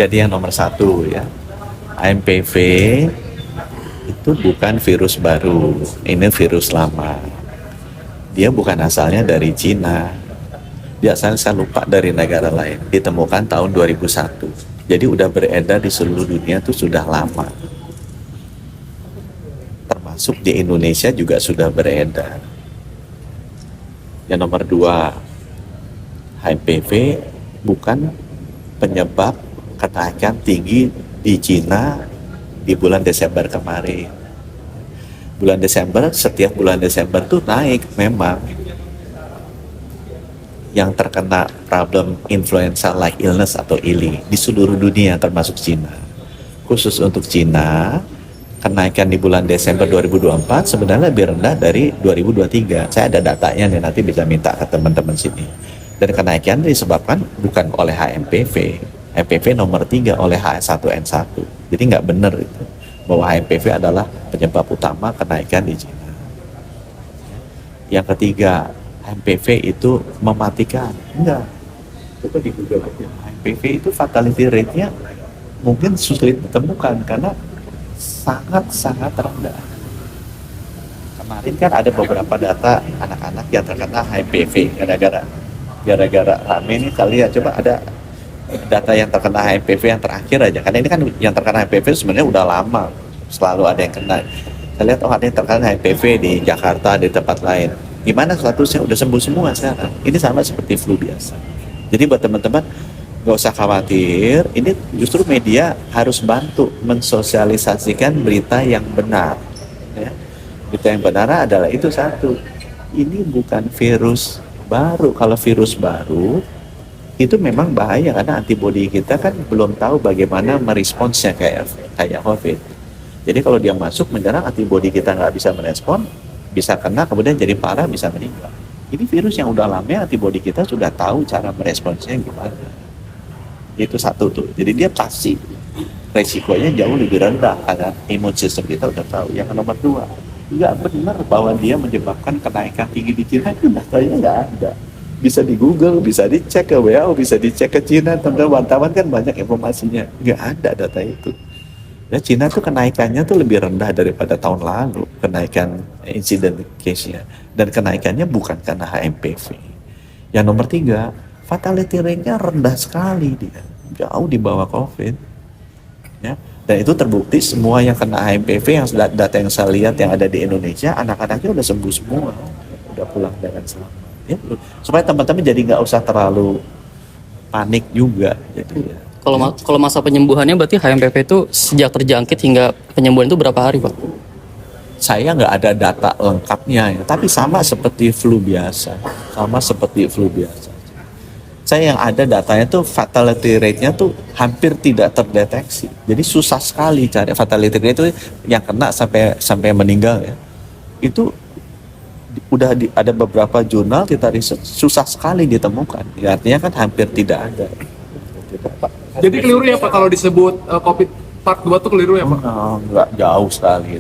Jadi yang nomor satu ya, HMPV itu bukan virus baru, ini virus lama. Dia bukan asalnya dari Cina, dia asalnya saya lupa dari negara lain. Ditemukan tahun 2001. Jadi udah beredar di seluruh dunia itu sudah lama. Termasuk di Indonesia juga sudah beredar. Yang nomor dua, HMPV bukan penyebab kenaikan tinggi di Cina di bulan Desember kemarin. Bulan Desember, setiap bulan Desember tuh naik memang. Yang terkena problem influenza like illness atau ILI di seluruh dunia termasuk Cina. Khusus untuk Cina, kenaikan di bulan Desember 2024 sebenarnya lebih rendah dari 2023. Saya ada datanya nih, nanti bisa minta ke teman-teman sini. Dan kenaikan disebabkan bukan oleh HMPV. HMPV nomor 3 oleh H1N1. Jadi nggak benar itu, bahwa HMPV adalah penyebab utama kenaikan di Cina. Yang ketiga, HMPV itu mematikan. Enggak. Coba di Google aja. HMPV itu fatality rate-nya mungkin sulit ditemukan karena sangat-sangat rendah. Kemarin kan ada beberapa data anak-anak yang terkena HMPV gara-gara rame nih kali ya. Coba ada data yang terkena HMPV yang terakhir aja. Karena ini kan yang terkena HMPV sebenarnya udah lama. Selalu ada yang kena. Saya lihat ada yang terkena HMPV di Jakarta, di tempat lain. Gimana statusnya? Udah sembuh semua sekarang. Ini sama seperti flu biasa. Jadi buat teman-teman nggak usah khawatir. Ini justru media harus bantu mensosialisasikan berita yang benar. Ya. Berita yang benar adalah itu satu. Ini bukan virus baru. Kalau virus baru itu memang bahaya karena antibodi kita kan belum tahu bagaimana meresponsnya kayak COVID. Jadi kalau dia masuk menyerang, antibodi kita nggak bisa merespon, bisa kena, kemudian jadi parah, bisa meninggal. Ini virus yang udah lama, antibodi kita sudah tahu cara meresponsnya gimana. Itu satu tuh. Jadi dia pasti resikonya jauh lebih rendah karena imun sistem kita udah tahu. Yang nomor dua, nggak benar bahwa dia menyebabkan kenaikan tinggi di Cina, itu datanya nggak ada. Bisa di Google, bisa dicek ke WHO, bisa dicek ke Cina, teman-teman wartawan kan banyak informasinya. Nggak ada data itu. Ya, Cina tuh kenaikannya tuh lebih rendah daripada tahun lalu, kenaikan incident case-nya. Dan kenaikannya bukan karena HMPV. Yang nomor tiga, fatality rate-nya rendah sekali dia, jauh di bawah COVID. Ya. Dan itu terbukti semua yang kena HMPV, yang data yang saya lihat yang ada di Indonesia, anak-anaknya udah sembuh semua, udah pulang dengan selamat. Ya, supaya teman-teman jadi nggak usah terlalu panik juga. Jadi, ya. Kalau masa penyembuhannya berarti HMPV itu sejak terjangkit hingga penyembuhan itu berapa hari, Pak? Saya nggak ada data lengkapnya ya, tapi sama seperti flu biasa, Saya yang ada datanya tuh fatality rate-nya tuh hampir tidak terdeteksi. Jadi susah sekali cari fatality rate itu yang kena sampai meninggal ya. Itu udah ada beberapa jurnal kita riset, susah sekali ditemukan. Ya, artinya kan hampir tidak ada. Jadi keliru ya Pak kalau disebut COVID Part 2 tuh keliru ya Pak? Nggak jauh sekali.